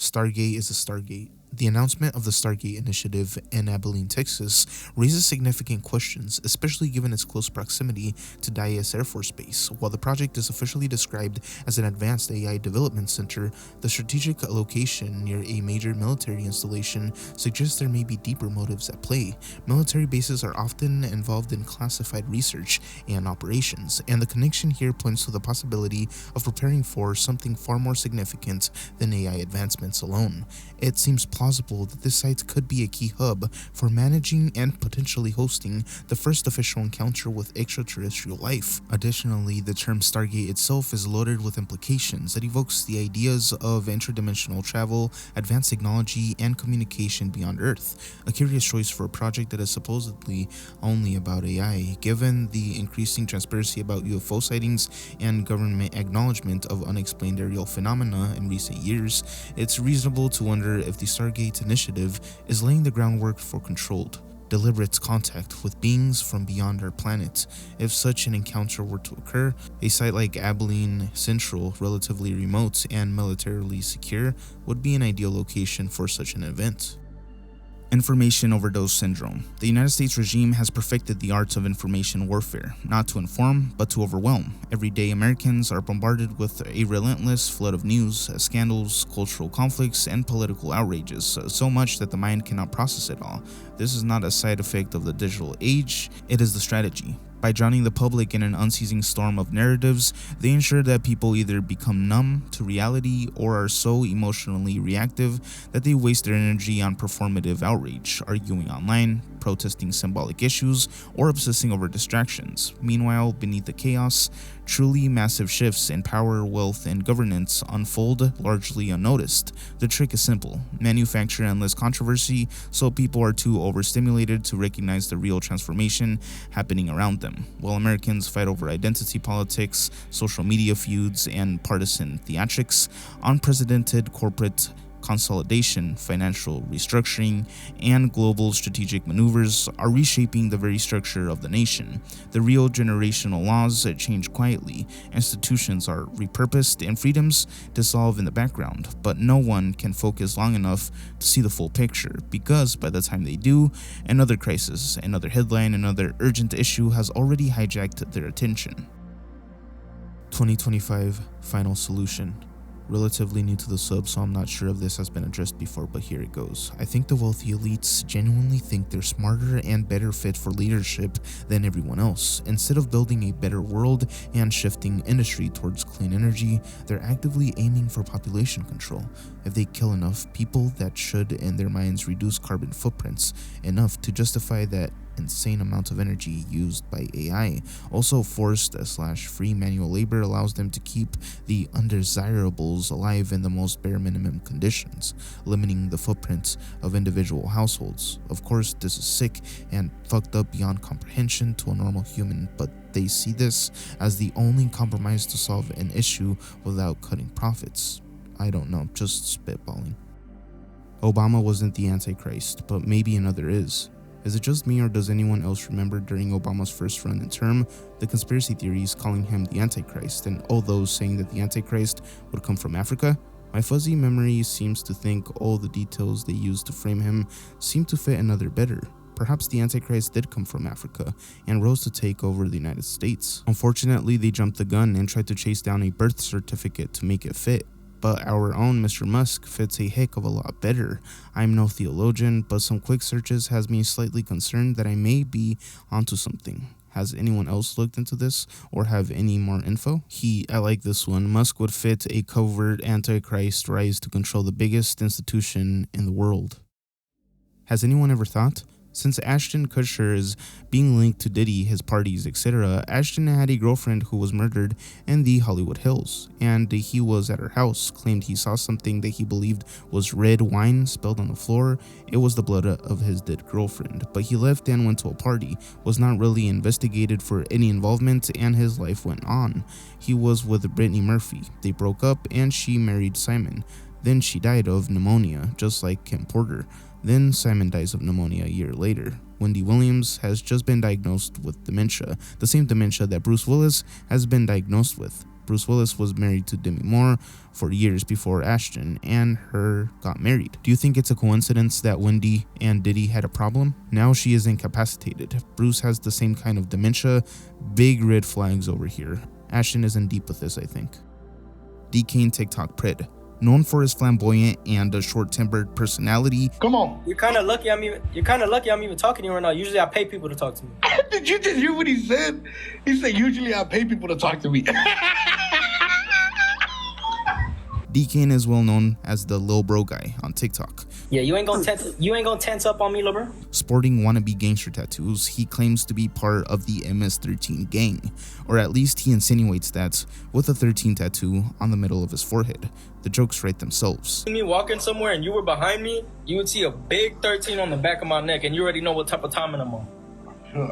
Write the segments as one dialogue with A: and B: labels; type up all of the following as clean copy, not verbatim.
A: Stargate is a Stargate. The announcement of the Stargate initiative in Abilene, Texas raises significant questions, especially given its close proximity to Dyess Air Force Base. While the project is officially described as an advanced AI development center, the strategic location near a major military installation suggests there may be deeper motives at play. Military bases are often involved in classified research and operations, and the connection here points to the possibility of preparing for something far more significant than AI advancements alone. It seems plausible that this site could be a key hub for managing and potentially hosting the first official encounter with extraterrestrial life. Additionally, the term Stargate itself is loaded with implications that evokes the ideas of interdimensional travel, advanced technology, and communication beyond Earth, a curious choice for a project that is supposedly only about AI. Given the increasing transparency about UFO sightings and government acknowledgement of unexplained aerial phenomena in recent years, it's reasonable to wonder if the Stargate initiative is laying the groundwork for controlled, deliberate contact with beings from beyond our planet. If such an encounter were to occur, a site like Abilene Central, relatively remote and militarily secure, would be an ideal location for such an event. Information overdose syndrome. The United States regime has perfected the arts of information warfare, not to inform, but to overwhelm. Every day, Americans are bombarded with a relentless flood of news, scandals, cultural conflicts, and political outrages, so much that the mind cannot process it all. This is not a side effect of the digital age, it is the strategy. By drowning the public in an unceasing storm of narratives, they ensure that people either become numb to reality or are so emotionally reactive that they waste their energy on performative outrage, arguing online, protesting symbolic issues, or obsessing over distractions. Meanwhile, beneath the chaos, truly massive shifts in power, wealth, and governance unfold largely unnoticed. The trick is simple: manufacture endless controversy so people are too overstimulated to recognize the real transformation happening around them. While Americans fight over identity politics, social media feuds, and partisan theatrics, unprecedented corporate consolidation, financial restructuring, and global strategic maneuvers are reshaping the very structure of the nation. The real generational laws change quietly, institutions are repurposed, and freedoms dissolve in the background, but no one can focus long enough to see the full picture, because by the time they do, another crisis, another headline, another urgent issue has already hijacked their attention. 2025 Final Solution. Relatively new to the sub, so I'm not sure if this has been addressed before, but here it goes. I think the wealthy elites genuinely think they're smarter and better fit for leadership than everyone else. Instead of building a better world and shifting industry towards clean energy, they're actively aiming for population control. If they kill enough people, that should, in their minds, reduce carbon footprints enough to justify that insane amount of energy used by AI. Also, forced/free manual labor allows them to keep the undesirables alive in the most bare minimum conditions, limiting the footprint of individual households. Of course, this is sick and fucked up beyond comprehension to a normal human, but they see this as the only compromise to solve an issue without cutting profits. I don't know, just spitballing. Obama wasn't the Antichrist, but maybe another is. Is it just me, or does anyone else remember during Obama's first run in term, the conspiracy theories calling him the Antichrist, and all those saying that the Antichrist would come from Africa? My fuzzy memory seems to think all the details they used to frame him seem to fit another better. Perhaps the Antichrist did come from Africa and rose to take over the United States. Unfortunately, they jumped the gun and tried to chase down a birth certificate to make it fit. But our own Mr. Musk fits a heck of a lot better. I'm no theologian, but some quick searches has me slightly concerned that I may be onto something. Has anyone else looked into this or have any more info? I like this one. Musk would fit a covert Antichrist rise to control the biggest institution in the world. Has anyone ever thought? Since Ashton Kutcher is being linked to Diddy, his parties, etc., Ashton had a girlfriend who was murdered in the Hollywood Hills, and he was at her house, claimed he saw something that he believed was red wine spilled on the floor. It was the blood of his dead girlfriend, but he left and went to a party, was not really investigated for any involvement, and his life went on. He was with Brittany Murphy. They broke up, and she married Simon. Then she died of pneumonia, just like Kim Porter. Then Simon dies of pneumonia a year later. Wendy Williams has just been diagnosed with dementia, the same dementia that Bruce Willis has been diagnosed with. Bruce Willis was married to Demi Moore for years before Ashton and her got married. Do you think it's a coincidence that Wendy and Diddy had a problem? Now she is incapacitated. Bruce has the same kind of dementia. Big red flags over here. Ashton is in deep with this, I think. Dkane TikTok pred. Known for his flamboyant and a short-tempered personality.
B: Come on.
C: You're kind of lucky I'm even talking to you right now. Usually I pay people to talk to me.
B: Did you just hear what he said? He said, usually I pay people to talk to me.
A: Dkane is well known as the lil bro guy on TikTok.
C: Yeah, you ain't gonna tense up on me, lil bro.
A: Sporting wannabe gangster tattoos, he claims to be part of the MS-13 gang, or at least he insinuates that with a 13 tattoo on the middle of his forehead. The jokes write themselves.
C: Me walking somewhere and you were behind me, you would see a big 13 on the back of my neck, and you already know what type of timing I'm on.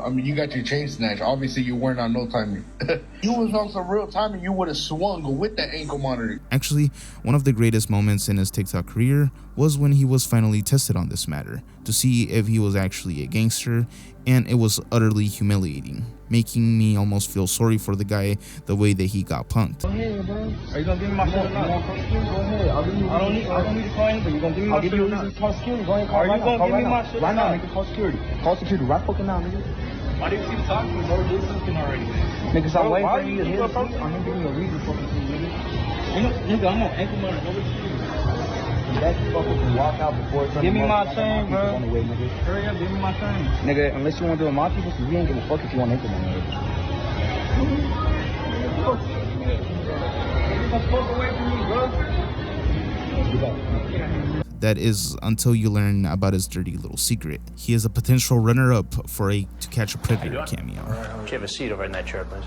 B: I mean, you got your chain snatched. Obviously, you weren't on no timing. You was on some real timing. You would have swung with that ankle monitor.
A: Actually, one of the greatest moments in his TikTok career was when he was finally tested on this matter to see if he was actually a gangster, and it was utterly humiliating, making me almost feel sorry for the guy the way that he got punked.
D: Go ahead, bro. Are you gonna give me my phone? Go ahead. I don't need to call you, but you gonna give me my security? I'll give you a reason to call security. Go ahead, call right now. Are you gonna give me my shit? Right now, nigga, call security. Call security right fucking now, nigga.
C: Why do you keep talking to me, bro? Do something already.
D: Nigga, stop waiting for you to hit us. I'm gonna give you a reason fucking to you, nigga. Nigga, I'm on ankle monitor. Go with you. That fucker can walk out before it's. Give me my chain, bro. On the way, nigga. Hurry up, give me my chain. Nigga, unless you want to do it my people, so we ain't give a fuck if you want ankle monitor. Get the fuck away from me, bro.
A: That is until you learn about his dirty little secret. He is a potential runner-up for a To Catch a Predator cameo.
E: Can you have a seat over in that chair, please?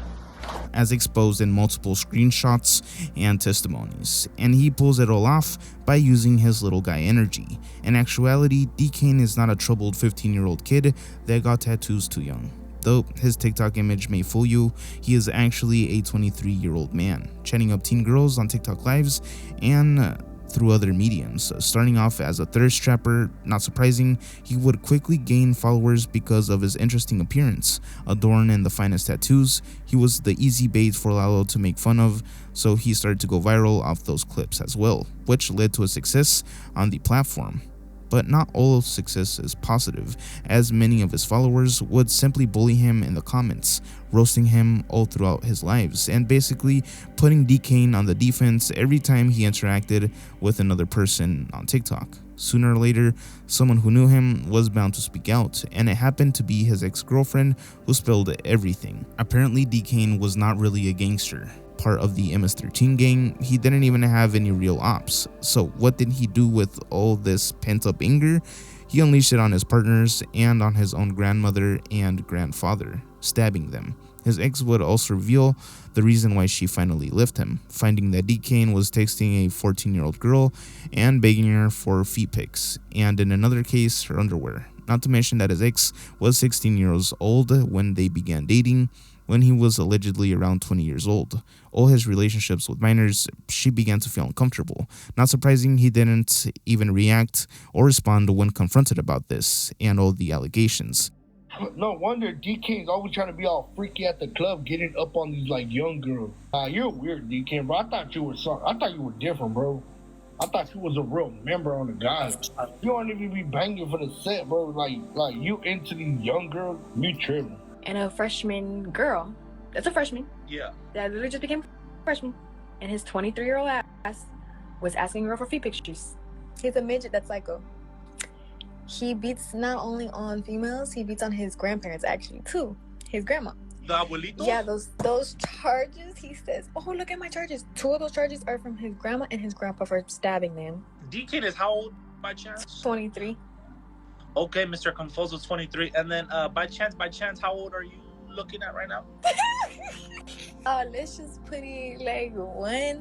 A: As exposed in multiple screenshots and testimonies, and he pulls it all off by using his little guy energy. In actuality, Dkane is not a troubled 15-year-old kid that got tattoos too young. Though his TikTok image may fool you, he is actually a 23-year-old man, chatting up teen girls on TikTok lives and through other mediums. Starting off as a thirst trapper, not surprising, he would quickly gain followers because of his interesting appearance. Adorned in the finest tattoos, he was the easy bait for Lalo to make fun of, so he started to go viral off those clips as well, which led to his success on the platform. But not all success is positive, as many of his followers would simply bully him in the comments, roasting him all throughout his lives, and basically putting Dkane on the defense every time he interacted with another person on TikTok. Sooner or later, someone who knew him was bound to speak out, and it happened to be his ex-girlfriend who spilled everything. Apparently, Dkane was not really a gangster. Part of the MS-13 gang, he didn't even have any real ops. So what did he do with all this pent-up anger? He unleashed it on his partners and on his own grandmother and grandfather, stabbing them. His ex would also reveal the reason why she finally left him, finding that Dkane was texting a 14-year-old girl and begging her for feet pics, and in another case, her underwear. Not to mention that his ex was 16 years old when they began dating, when he was allegedly around 20 years old. All his relationships with minors, she began to feel uncomfortable. Not surprising, he didn't even react or respond when confronted about this and all the allegations.
B: No wonder Dkane's always trying to be all freaky at the club, getting up on these like young girls. You're weird, Dkane, bro. I thought you were different, bro. I thought you was a real member on the guys. You don't even be banging for the set, bro. Like you into these young girls, you tripping.
F: And a freshman girl, that's a freshman.
C: Yeah.
F: That literally just became a freshman. And his 23-year-old ass was asking her for feet pictures.
G: He's a midget that's psycho. He beats not only on females, he beats on his grandparents actually too. His grandma.
C: The abuelito?
G: Yeah, those charges, he says, oh, look at my charges. 2 of those charges are from his grandma and his grandpa for stabbing them.
C: Dkane is how old by chance?
G: 23.
C: Okay, Mr. Confuso, 23. And then by chance, how old are you looking at right now?
G: Let's just put it like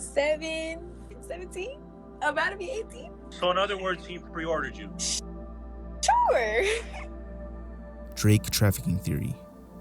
G: 17. I'm about to be 18.
C: So in other words, he pre-ordered you.
G: Sure.
A: Drake trafficking theory.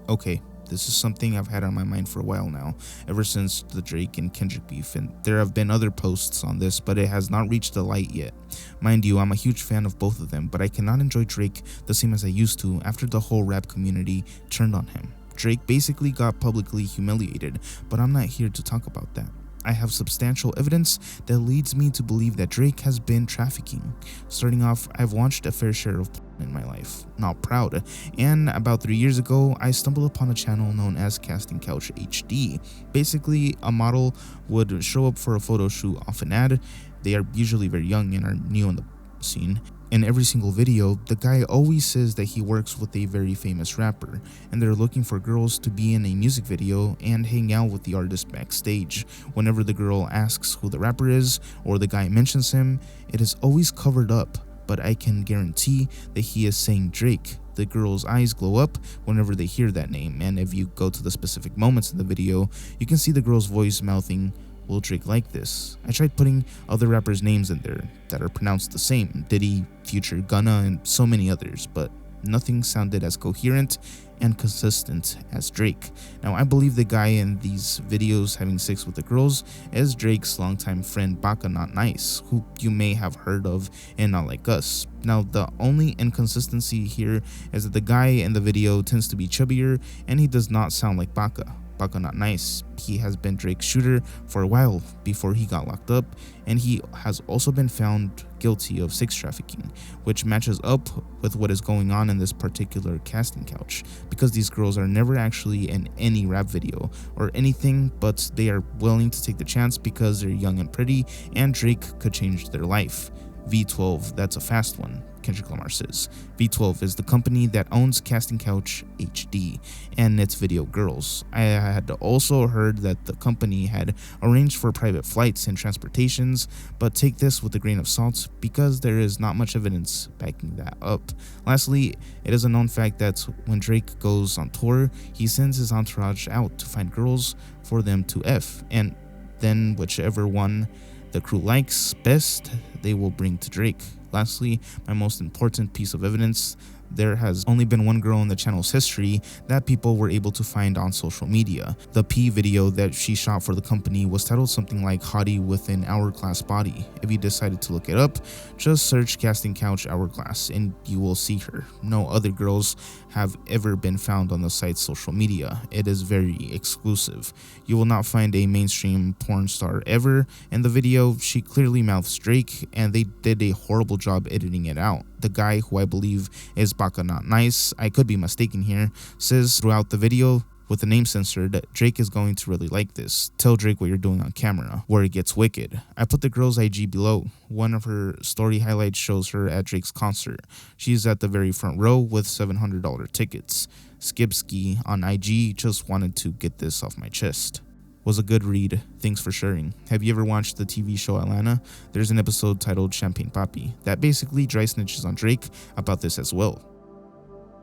A: Okay, this is something I've had on my mind for a while now, ever since the Drake and Kendrick beef, and there have been other posts on this, but it has not reached the light yet. Mind you, I'm a huge fan of both of them, but I cannot enjoy Drake the same as I used to after the whole rap community turned on him. Drake basically got publicly humiliated, but I'm not here to talk about that. I have substantial evidence that leads me to believe that Drake has been trafficking. Starting off, I've watched a fair share of porn in my life, not proud, and about 3 years ago, I stumbled upon a channel known as Casting Couch HD. Basically, a model would show up for a photo shoot off an ad. They are usually very young and are new on the scene. In every single video, the guy always says that he works with a very famous rapper, and they're looking for girls to be in a music video and hang out with the artist backstage. Whenever the girl asks who the rapper is, or the guy mentions him, it is always covered up, but I can guarantee that he is saying Drake. The girls' eyes glow up whenever they hear that name, and if you go to the specific moments in the video, you can see the girl's voice mouthing, "Will Drake like this?" I tried putting other rappers' names in there that are pronounced the same, Diddy, Future, Gunna, and so many others, but nothing sounded as coherent and consistent as Drake. Now, I believe the guy in these videos having sex with the girls is Drake's longtime friend Baka Not Nice, who you may have heard of in Not Like Us. Now, the only inconsistency here is that the guy in the video tends to be chubbier, and he does not sound like Baka. Baka Not Nice. He has been Drake's shooter for a while before he got locked up, and he has also been found guilty of sex trafficking, which matches up with what is going on in this particular casting couch, because these girls are never actually in any rap video or anything, but they are willing to take the chance because they're young and pretty, and Drake could change their life. V12, that's a fast one, Kendrick Lamar says. V12 is the company that owns Casting Couch HD and its video girls. I had also heard that the company had arranged for private flights and transportations, but take this with a grain of salt because there is not much evidence backing that up. Lastly, it is a known fact that when Drake goes on tour, he sends his entourage out to find girls for them to F, and then whichever one the crew likes best, they will bring to Drake. Lastly, my most important piece of evidence, there has only been one girl in the channel's history that people were able to find on social media. The P video that she shot for the company was titled something like "Hottie with an Hourglass Body." If you decided to look it up, just search Casting Couch Hourglass and you will see her. No other girls have ever been found on the site's social media. It is very exclusive. You will not find a mainstream porn star ever. In the video, she clearly mouths Drake, and they did a horrible job editing it out. The guy, who I believe is Baka Not Nice, I could be mistaken here, says throughout the video, with the name censored, Drake is going to really like this. Tell Drake what you're doing on camera, where it gets wicked. I put the girl's IG below. One of her story highlights shows her at Drake's concert. She's at the very front row with $700 tickets. Skipski on IG just wanted to get this off my chest. Was a good read. Thanks for sharing. Have you ever watched the TV show Atlanta? There's an episode titled Champagne Papi that basically dry snitches on Drake about this as well.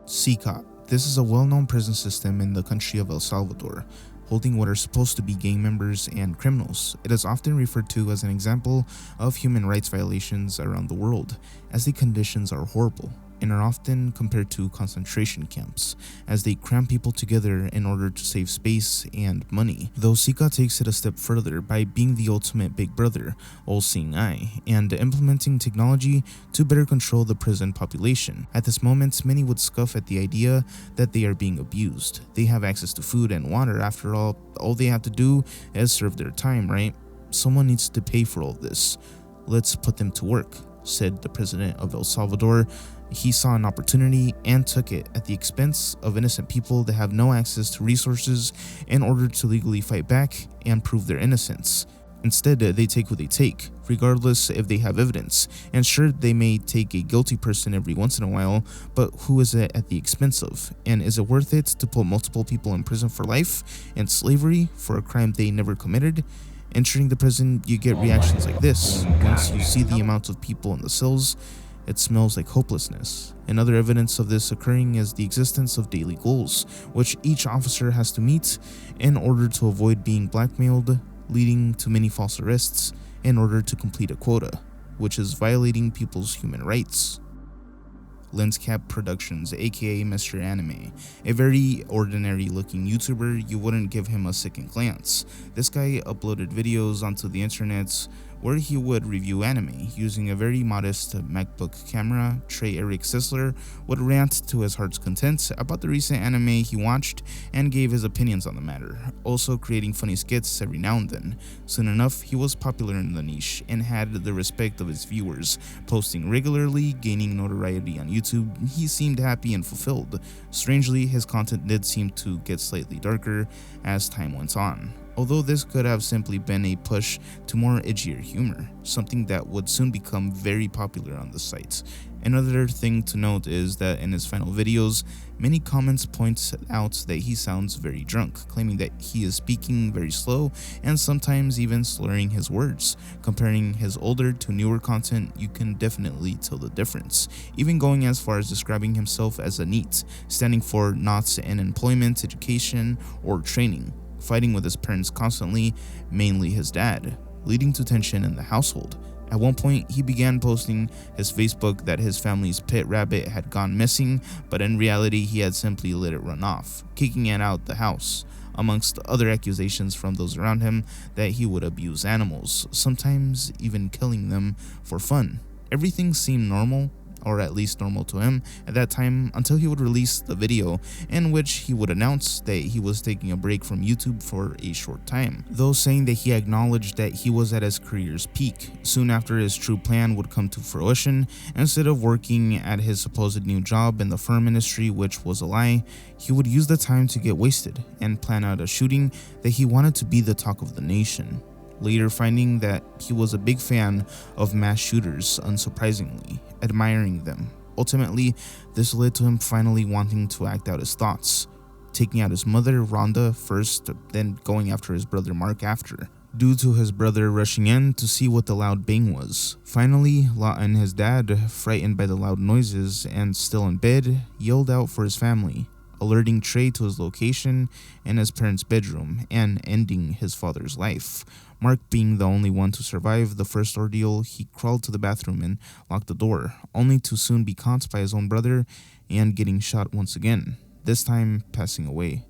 A: Cecot. This is a well-known prison system in the country of El Salvador, holding what are supposed to be gang members and criminals. It is often referred to as an example of human rights violations around the world, as the conditions are horrible and are often compared to concentration camps, as they cram people together in order to save space and money. Though Cecot takes it a step further by being the ultimate big brother, all-seeing eye, and implementing technology to better control the prison population. At this moment, many would scoff at the idea that they are being abused. They have access to food and water. After all they have to do is serve their time, right? Someone needs to pay for all this. Let's put them to work, said the president of El Salvador. He saw an opportunity and took it at the expense of innocent people that have no access to resources in order to legally fight back and prove their innocence. Instead, they take who they take, regardless if they have evidence. And sure, they may take a guilty person every once in a while, but who is it at the expense of? And is it worth it to put multiple people in prison for life and slavery for a crime they never committed? Entering the prison, you get reactions like this. Once you see the amount of people in the cells, it smells like hopelessness. Another evidence of this occurring is the existence of daily goals, which each officer has to meet in order to avoid being blackmailed, leading to many false arrests in order to complete a quota, which is violating people's human rights. Lenscap Productions, aka Mr. Anime, a very ordinary looking YouTuber. You wouldn't give him a second glance. This guy uploaded videos onto the internet where he would review anime using a very modest MacBook camera. Trey Eric Sisler would rant to his heart's content about the recent anime he watched and gave his opinions on the matter, also creating funny skits every now and then. Soon enough, he was popular in the niche and had the respect of his viewers. Posting regularly, gaining notoriety on YouTube, he seemed happy and fulfilled. Strangely, his content did seem to get slightly darker as time went on, although this could have simply been a push to more edgier humor, something that would soon become very popular on the site. Another thing to note is that in his final videos, many comments point out that he sounds very drunk, claiming that he is speaking very slow and sometimes even slurring his words. Comparing his older to newer content, you can definitely tell the difference, even going as far as describing himself as a NEET, standing for not in employment, education, or training, fighting with his parents constantly, mainly his dad, leading to tension in the household. At one point, he began posting his Facebook that his family's pet rabbit had gone missing, but in reality, he had simply let it run off, kicking it out the house, amongst other accusations from those around him that he would abuse animals, sometimes even killing them for fun. Everything seemed normal, or at least normal to him at that time, until he would release the video in which he would announce that he was taking a break from YouTube for a short time, though saying that he acknowledged that he was at his career's peak. Soon after, his true plan would come to fruition. Instead of working at his supposed new job in the firm industry, which was a lie, he would use the time to get wasted and plan out a shooting that he wanted to be the talk of the nation. Later finding that he was a big fan of mass shooters, unsurprisingly, admiring them. Ultimately, this led to him finally wanting to act out his thoughts, taking out his mother, Rhonda, first, then going after his brother Mark after, due to his brother rushing in to see what the loud bang was. Finally, Lawton, his dad, frightened by the loud noises and still in bed, yelled out for his family, alerting Trey to his location in his parents' bedroom and ending his father's life. Mark being the only one to survive the first ordeal, he crawled to the bathroom and locked the door, only to soon be caught by his own brother and getting shot once again, this time passing away,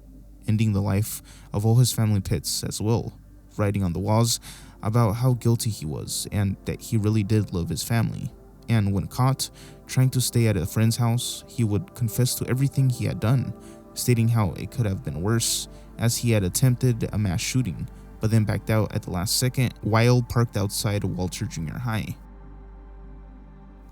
A: ending the life of all his family pets as well, writing on the walls about how guilty he was and that he really did love his family. And when caught trying to stay at a friend's house, he would confess to everything he had done, stating how it could have been worse, as he had attempted a mass shooting, but then backed out at the last second while parked outside Walter Junior High.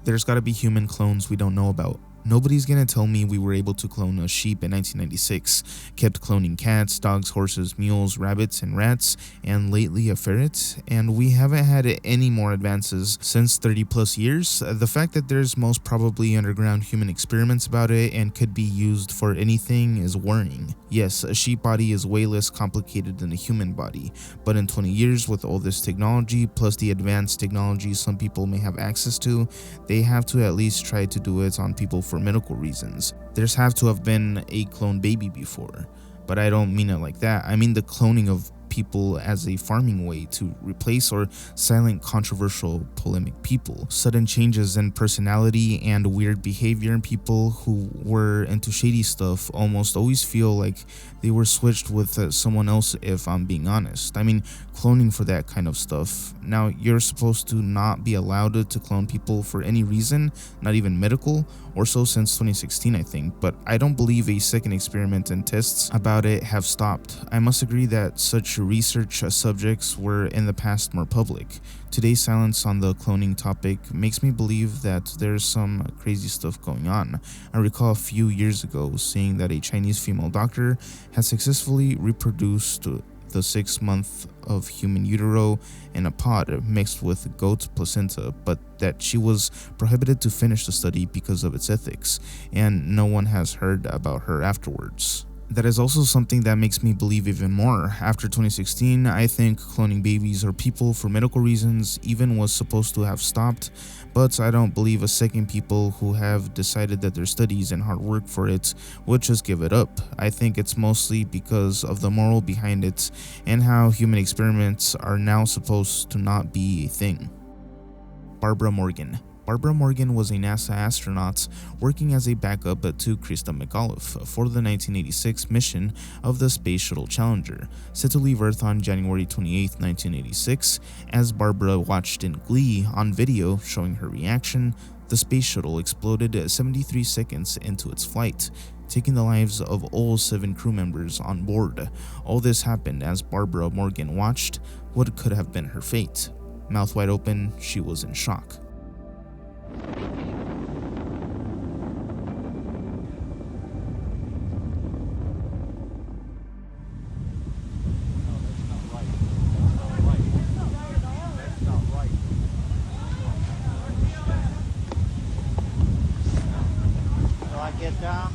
A: There's gotta be human clones we don't know about. Nobody's gonna tell me we were able to clone a sheep in 1996, kept cloning cats, dogs, horses, mules, rabbits, and rats, and lately a ferret, and we haven't had any more advances since 30 plus years. The fact that there's most probably underground human experiments about it and could be used for anything is worrying. Yes, a sheep body is way less complicated than a human body, but in 20 years with all this technology, plus the advanced technology some people may have access to, they have to at least try to do it on people for medical reasons. There's have to have been a clone baby before, but I don't mean it like that. I mean the cloning of people as a farming way to replace or silent controversial polemic people. Sudden changes in personality and weird behavior in people who were into shady stuff almost always feel like they were switched with someone else, if I'm being honest. I mean, cloning for that kind of stuff. Now, you're supposed to not be allowed to clone people for any reason, not even medical, or so since 2016, I think, but I don't believe a second experiment and tests about it have stopped. I must agree that such research subjects were in the past more public. Today's silence on the cloning topic makes me believe that there's some crazy stuff going on. I recall a few years ago seeing that a Chinese female doctor has successfully reproduced the 6 month of human utero in a pod mixed with goat placenta, but that she was prohibited to finish the study because of its ethics, and no one has heard about her afterwards. That is also something that makes me believe even more. After 2016, I think cloning babies or people for medical reasons even was supposed to have stopped, but I don't believe a second people who have decided that their studies and hard work for it would just give it up. I think it's mostly because of the moral behind it and how human experiments are now supposed to not be a thing. Barbara Morgan. Barbara Morgan was a NASA astronaut working as a backup to Krista McAuliffe for the 1986 mission of the Space Shuttle Challenger, set to leave Earth on January 28, 1986. As Barbara watched in glee on video showing her reaction, the Space Shuttle exploded 73 seconds into its flight, taking the lives of all 7 crew members on board. All this happened as Barbara Morgan watched what could have been her fate. Mouth wide open, she was in shock.
D: Get down.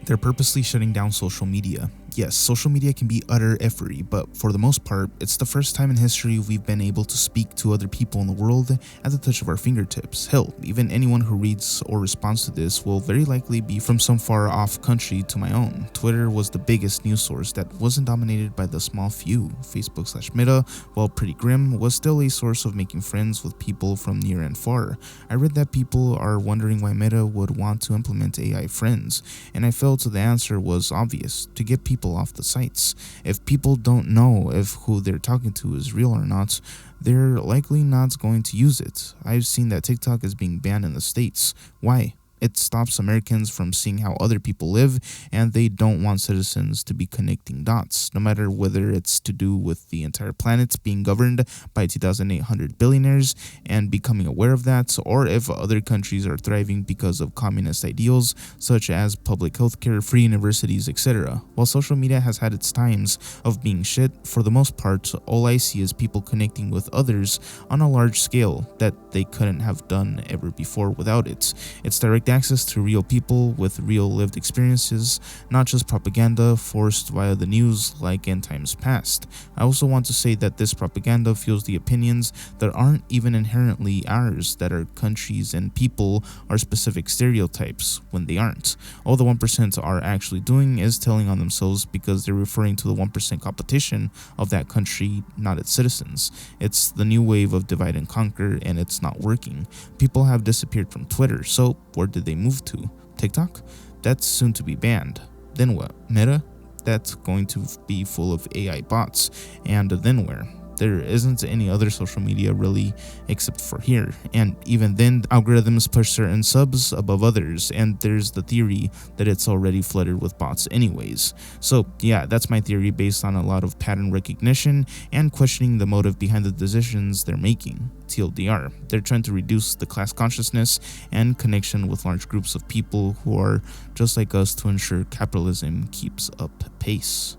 A: They're purposely shutting down social media. Yes, social media can be utter effery, but for the most part, it's the first time in history we've been able to speak to other people in the world at the touch of our fingertips. Hell, even anyone who reads or responds to this will very likely be from some far off country to my own. Twitter was the biggest news source that wasn't dominated by the small few. Facebook/Meta, while pretty grim, was still a source of making friends with people from near and far. I read that people are wondering why Meta would want to implement AI friends, and I felt the answer was obvious: to get people off the sites. If people don't know if who they're talking to is real or not, they're likely not going to use it. I've seen that TikTok is being banned in the States. Why? It stops Americans from seeing how other people live, and they don't want citizens to be connecting dots, no matter whether it's to do with the entire planet being governed by 2,800 billionaires and becoming aware of that, or if other countries are thriving because of communist ideals such as public healthcare, free universities, etc. While social media has had its times of being shit, for the most part, all I see is people connecting with others on a large scale that they couldn't have done ever before without it. It's direct access to real people with real lived experiences, not just propaganda forced via the news like in times past. I also want to say that this propaganda fuels the opinions that aren't even inherently ours, that our countries and people are specific stereotypes when they aren't. All the 1% are actually doing is telling on themselves because they're referring to the 1% competition of that country, not its citizens. It's the new wave of divide and conquer, and it's not working. People have disappeared from Twitter, so where did they move to? TikTok? That's soon to be banned. Then what? Meta? That's going to be full of AI bots. And then where? There isn't any other social media really except for here, and even then algorithms push certain subs above others, and there's the theory that it's already flooded with bots anyways. So yeah, that's my theory based on a lot of pattern recognition and questioning the motive behind the decisions they're making. TLDR, they're trying to reduce the class consciousness and connection with large groups of people who are just like us to ensure capitalism keeps up pace.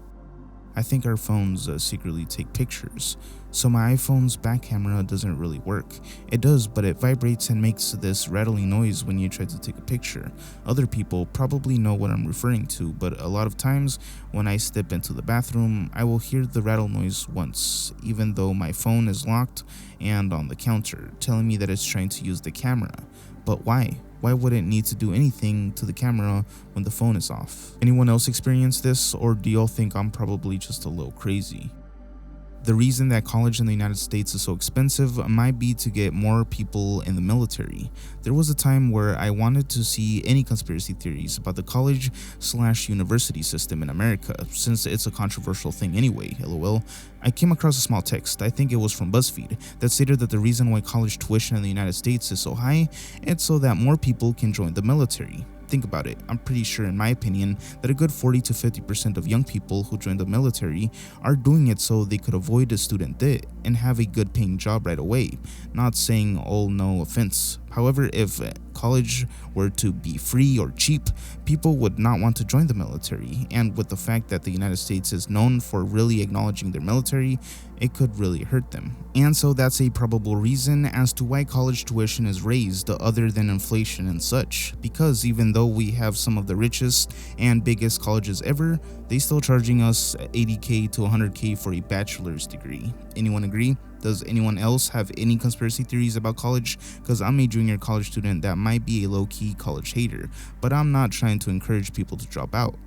A: I think our phones secretly take pictures. So my iPhone's back camera doesn't really work. It does, but it vibrates and makes this rattling noise when you try to take a picture. Other people probably know what I'm referring to, but a lot of times when I step into the bathroom, I will hear the rattle noise once, even though my phone is locked and on the counter, telling me that it's trying to use the camera. But why? Why would it need to do anything to the camera when the phone is off? Anyone else experience this, or do y'all think I'm probably just a little crazy? The reason that college in the United States is so expensive might be to get more people in the military. There was a time where I wanted to see any conspiracy theories about the college/university system in America, since it's a controversial thing anyway, lol. I came across a small text, I think it was from BuzzFeed, that stated that the reason why college tuition in the United States is so high, it's so that more people can join the military. Think about it. I'm pretty sure, in my opinion, that a good 40 to 50% of young people who join the military are doing it so they could avoid a student debt and have a good paying job right away. Not saying all no offense. However, if college were to be free or cheap, people would not want to join the military, and with the fact that the United States is known for really acknowledging their military, it could really hurt them. And so that's a probable reason as to why college tuition is raised other than inflation and such, because even though we have some of the richest and biggest colleges ever, they still charging us $80K to $100K for a bachelor's degree. Anyone agree? Does anyone else have any conspiracy theories about college? Because I'm a junior college student that might be a low-key college hater, but I'm not trying to encourage people to drop out.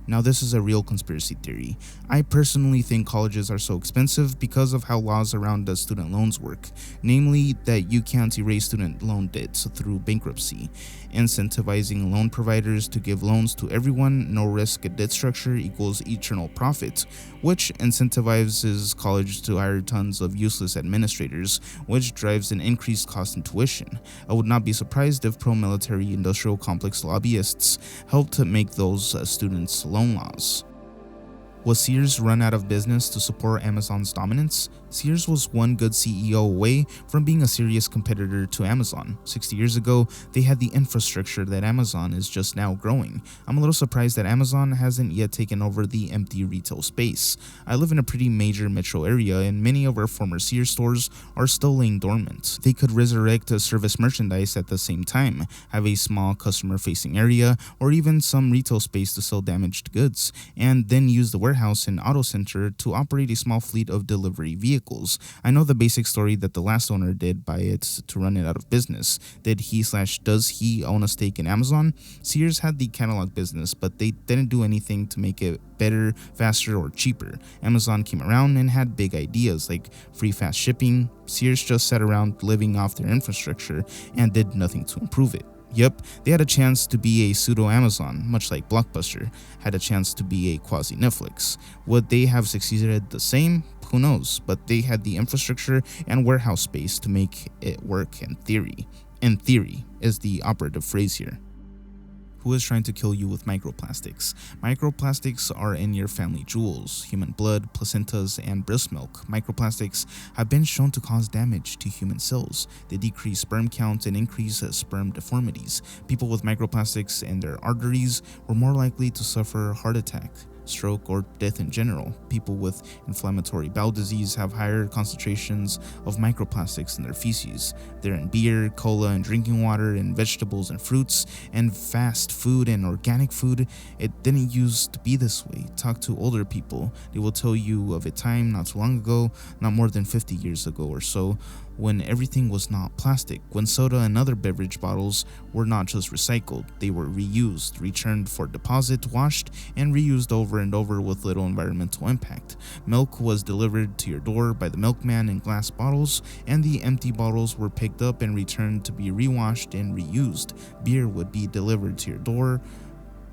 A: Now this is a real conspiracy theory. I personally think colleges are so expensive because of how laws around the student loans work, namely that you can't erase student loan debts through bankruptcy. Incentivizing loan providers to give loans to everyone, no risk debt structure equals eternal profit, which incentivizes college to hire tons of useless administrators, which drives an increased cost in tuition. I would not be surprised if pro-military industrial complex lobbyists helped to make those students' loan laws. Was Sears run out of business to support Amazon's dominance? Sears was one good CEO away from being a serious competitor to Amazon. 60 years ago, they had the infrastructure that Amazon is just now growing. I'm a little surprised that Amazon hasn't yet taken over the empty retail space. I live in a pretty major metro area, and many of our former Sears stores are still laying dormant. They could resurrect service merchandise at the same time, have a small customer-facing area, or even some retail space to sell damaged goods, and then use the warehouse and auto center to operate a small fleet of delivery vehicles. I know the basic story that the last owner did by it to run it out of business. Did he/does he own a stake in Amazon? Sears had the catalog business, but they didn't do anything to make it better, faster, or cheaper. Amazon came around and had big ideas like free fast shipping. Sears just sat around living off their infrastructure and did nothing to improve it. Yep, they had a chance to be a pseudo-Amazon, much like Blockbuster had a chance to be a quasi-Netflix. Would they have succeeded the same? Who knows, but they had the infrastructure and warehouse space to make it work in theory. In theory is the operative phrase here. Who is trying to kill you with microplastics? Microplastics are in your family jewels, human blood, placentas, and breast milk. Microplastics have been shown to cause damage to human cells. They decrease sperm count and increase sperm deformities. People with microplastics in their arteries were more likely to suffer heart attack, stroke, or death in general. People with inflammatory bowel disease have higher concentrations of microplastics in their feces. They're in beer, cola, and drinking water, and vegetables and fruits, and fast food and organic food. It didn't used to be this way. Talk to older people. They will tell you of a time not too long ago, not more than 50 years ago or so, when everything was not plastic, when soda and other beverage bottles were not just recycled, they were reused, returned for deposit, washed, and reused over and over with little environmental impact. Milk was delivered to your door by the milkman in glass bottles, and the empty bottles were picked up and returned to be rewashed and reused. Beer would be delivered to your door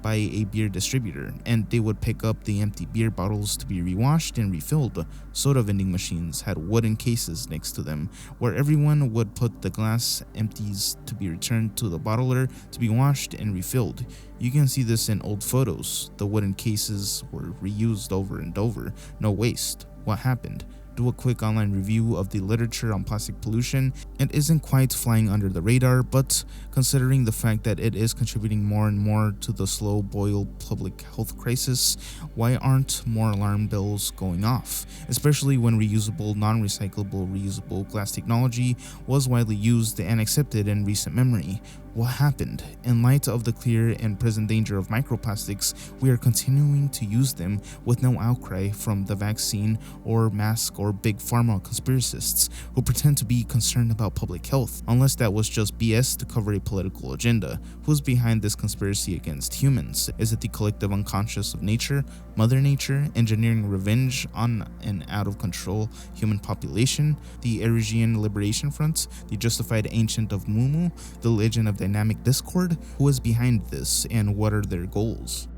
A: by a beer distributor, and they would pick up the empty beer bottles to be rewashed and refilled. Soda vending machines had wooden cases next to them, where everyone would put the glass empties to be returned to the bottler to be washed and refilled. You can see this in old photos. The wooden cases were reused over and over. No waste. What happened? Do a quick online review of the literature on plastic pollution. It isn't quite flying under the radar, but considering the fact that it is contributing more and more to the slow boil public health crisis, why aren't more alarm bells going off? Especially when reusable, non-recyclable, reusable glass technology was widely used and accepted in recent memory. What happened? In light of the clear and present danger of microplastics, we are continuing to use them with no outcry from the vaccine or mask or big pharma conspiracists who pretend to be concerned about public health, unless that was just BS to cover a political agenda. Who's behind this conspiracy against humans? Is it the collective unconscious of nature, Mother Nature, engineering revenge on an out-of-control human population, the Eritrean Liberation Front, the justified ancient of Mumu, the legend of dynamic discord? Who is behind this, and what are their goals?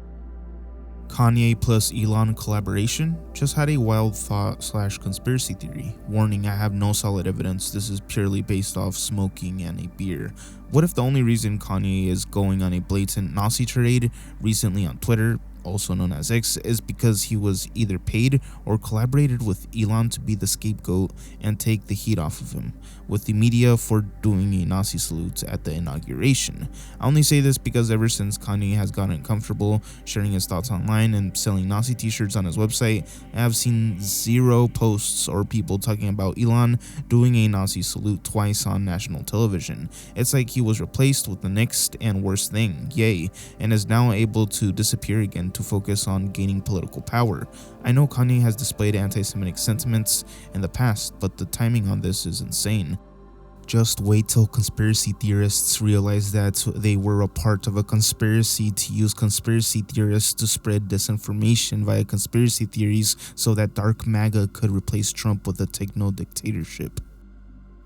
A: Kanye plus Elon collaboration? Just had a wild thought / conspiracy theory. Warning, I have no solid evidence. This is purely based off smoking and a beer. What if the only reason Kanye is going on a blatant Nazi tirade recently on Twitter, also known as X, is because he was either paid or collaborated with Elon to be the scapegoat and take the heat off of him, with the media for doing a Nazi salute at the inauguration. I only say this because ever since Kanye has gotten comfortable sharing his thoughts online and selling Nazi t-shirts on his website, I have seen zero posts or people talking about Elon doing a Nazi salute twice on national television. It's like he was replaced with the next and worst thing, yay, and is now able to disappear again to focus on gaining political power. I know Kanye has displayed anti-Semitic sentiments in the past, but the timing on this is insane. Just wait till conspiracy theorists realize that they were a part of a conspiracy to use conspiracy theorists to spread disinformation via conspiracy theories so that dark MAGA could replace Trump with a techno dictatorship.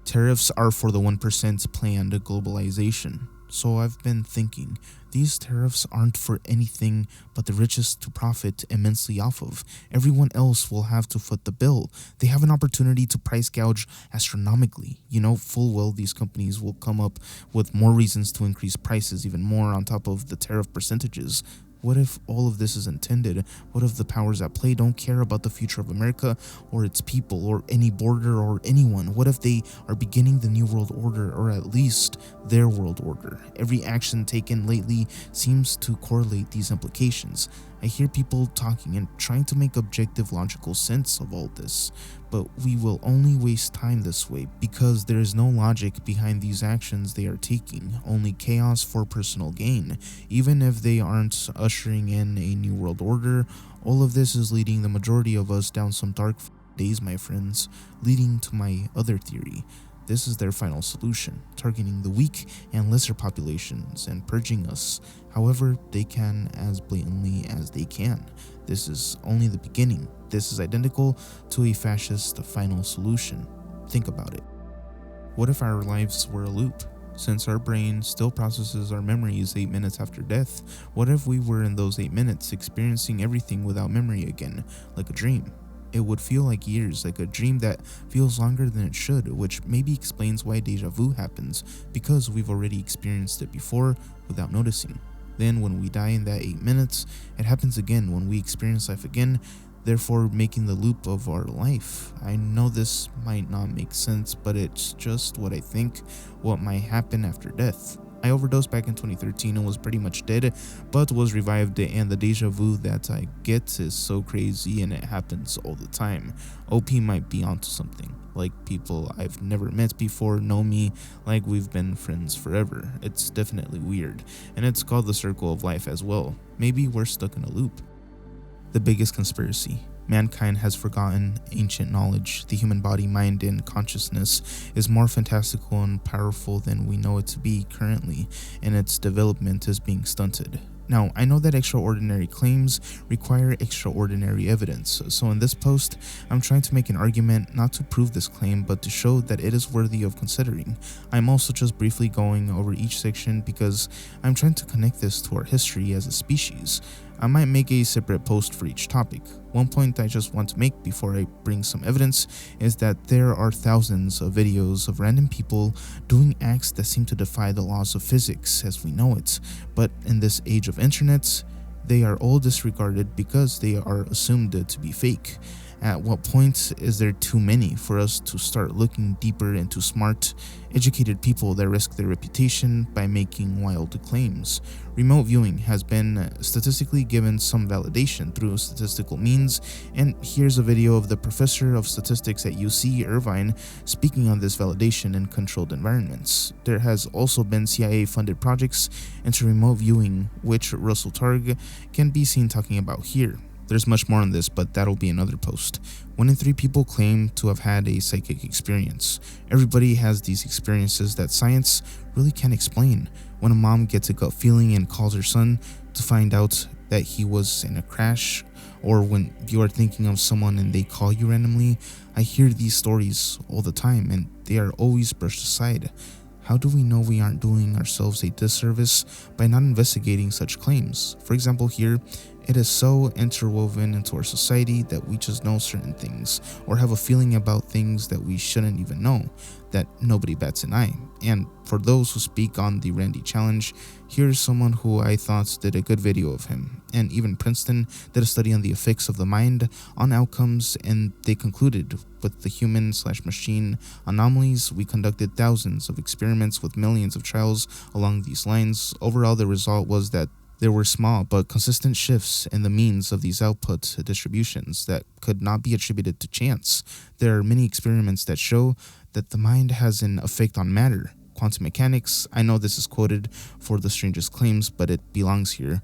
A: Tariffs are for the 1% planned globalization. So I've been thinking, these tariffs aren't for anything but the richest to profit immensely off of. Everyone else will have to foot the bill. They have an opportunity to price gouge astronomically. You know full well these companies will come up with more reasons to increase prices even more on top of the tariff percentages. What if all of this is intended? What if the powers at play don't care about the future of America or its people or any border or anyone? What if they are beginning the new world order, or at least their world order? Every action taken lately seems to correlate these implications. I hear people talking and trying to make objective, logical sense of all this, but we will only waste time this way because there is no logic behind these actions they are taking, only chaos for personal gain. Even if they aren't ushering in a new world order, all of this is leading the majority of us down some dark days, my friends, leading to my other theory. This is their final solution, targeting the weak and lesser populations and purging us however they can, as blatantly as they can. This is only the beginning. This is identical to a fascist final solution. Think about it. What if our lives were a loop? Since our brain still processes our memories 8 minutes after death, what if we were in those 8 minutes experiencing everything without memory again, like a dream? It would feel like years, like a dream that feels longer than it should, which maybe explains why deja vu happens, because we've already experienced it before without noticing. Then when we die in that 8 minutes, it happens again when we experience life again, therefore making the loop of our life. I know this might not make sense, but it's just what I think what might happen after death. I overdosed back in 2013 and was pretty much dead, but was revived, and the deja vu that I get is so crazy and it happens all the time. OP might be onto something, like people I've never met before know me like we've been friends forever. It's definitely weird, and it's called the circle of life as well. Maybe we're stuck in a loop. The biggest conspiracy. Mankind has forgotten ancient knowledge. The human body, mind, and consciousness is more fantastical and powerful than we know it to be currently, and its development is being stunted. Now, I know that extraordinary claims require extraordinary evidence, so in this post, I'm trying to make an argument not to prove this claim, but to show that it is worthy of considering. I'm also just briefly going over each section because I'm trying to connect this to our history as a species. I might make a separate post for each topic. One point I just want to make before I bring some evidence is that there are thousands of videos of random people doing acts that seem to defy the laws of physics as we know it, but in this age of internet, they are all disregarded because they are assumed to be fake. At what point is there too many for us to start looking deeper into smart, educated people that risk their reputation by making wild claims? Remote viewing has been statistically given some validation through statistical means, and here's a video of the professor of statistics at UC Irvine speaking on this validation in controlled environments. There has also been CIA-funded projects into remote viewing, which Russell Targ can be seen talking about here. There's much more on this, but that'll be another post. 1 in 3 people claim to have had a psychic experience. Everybody has these experiences that science really can't explain. When a mom gets a gut feeling and calls her son to find out that he was in a crash, or when you are thinking of someone and they call you randomly, I hear these stories all the time and they are always brushed aside. How do we know we aren't doing ourselves a disservice by not investigating such claims? For example, here, it is so interwoven into our society that we just know certain things or have a feeling about things that we shouldn't even know, that nobody bats an eye. And for those who speak on the Randy Challenge, here's someone who I thought did a good video of him. And even Princeton did a study on the effects of the mind on outcomes, and they concluded with the human/machine anomalies. We conducted thousands of experiments with millions of trials along these lines. Overall, the result was that there were small but consistent shifts in the means of these output distributions that could not be attributed to chance. There are many experiments that show that the mind has an effect on matter. Quantum mechanics, I know this is quoted for the strangest claims, but it belongs here,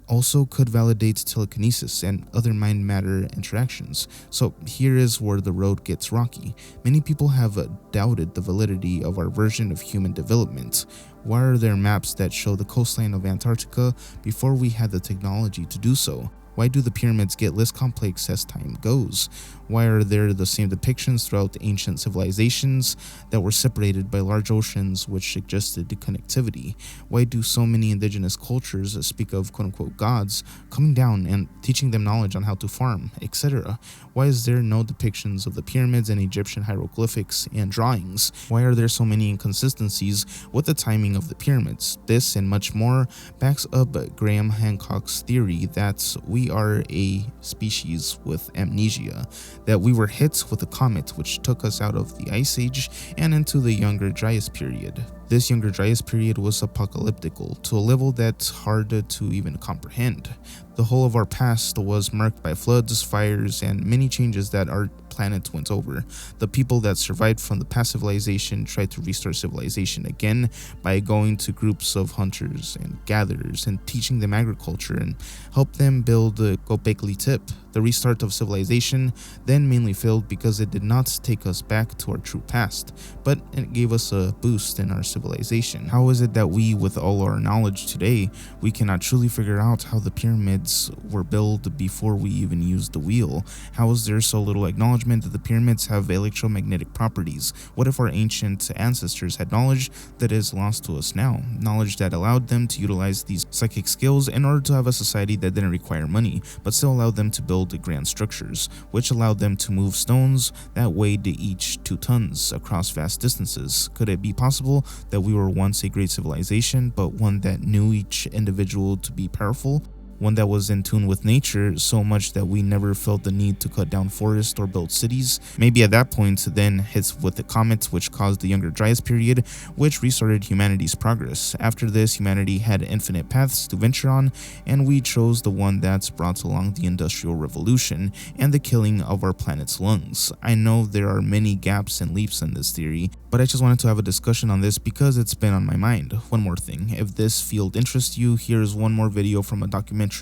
A: also could validate telekinesis and other mind-matter interactions. So here is where the road gets rocky. Many people have doubted the validity of our version of human development. Why are there maps that show the coastline of Antarctica before we had the technology to do so? Why do the pyramids get less complex as time goes? Why are there the same depictions throughout the ancient civilizations that were separated by large oceans which suggested connectivity? Why do so many indigenous cultures speak of quote-unquote gods coming down and teaching them knowledge on how to farm, etc.? Why is there no depictions of the pyramids and Egyptian hieroglyphics and drawings? Why are there so many inconsistencies with the timing of the pyramids? This and much more backs up Graham Hancock's theory that we are a species with amnesia, that we were hit with a comet which took us out of the Ice Age and into the Younger Dryas period. This Younger Dryas period was apocalyptical to a level that's hard to even comprehend. The whole of our past was marked by floods, fires, and many changes that our planet went over. The people that survived from the past civilization tried to restart civilization again by going to groups of hunters and gatherers and teaching them agriculture and help them build Göbekli Tepe. The restart of civilization then mainly failed because it did not take us back to our true past, but it gave us a boost in our civilization. How is it that we, with all our knowledge today, we cannot truly figure out how the pyramids were built before we even used the wheel? How is there so little acknowledgement that the pyramids have electromagnetic properties? What if our ancient ancestors had knowledge that is lost to us now? Knowledge that allowed them to utilize these psychic skills in order to have a society that didn't require money, but still allowed them to build grand structures, which allowed them to move stones that weighed each 2 tons across vast distances. Could it be possible that we were once a great civilization, but one that knew each individual to be powerful? One that was in tune with nature so much that we never felt the need to cut down forests or build cities? Maybe at that point then hits with the comet which caused the Younger Dryas period, which restarted humanity's progress. After this, humanity had infinite paths to venture on, and we chose the one that's brought along the Industrial Revolution and the killing of our planet's lungs. I know there are many gaps and leaps in this theory, but I just wanted to have a discussion on this because it's been on my mind. One more thing, if this field interests you, here's one more video from a documentary.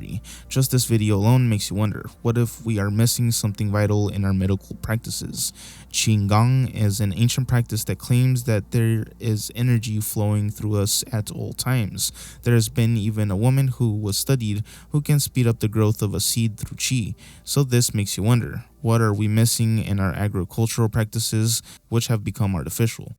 A: Just this video alone makes you wonder, what if we are missing something vital in our medical practices? Qigong is an ancient practice that claims that there is energy flowing through us at all times. There has been even a woman who was studied who can speed up the growth of a seed through qi. So this makes you wonder, what are we missing in our agricultural practices which have become artificial?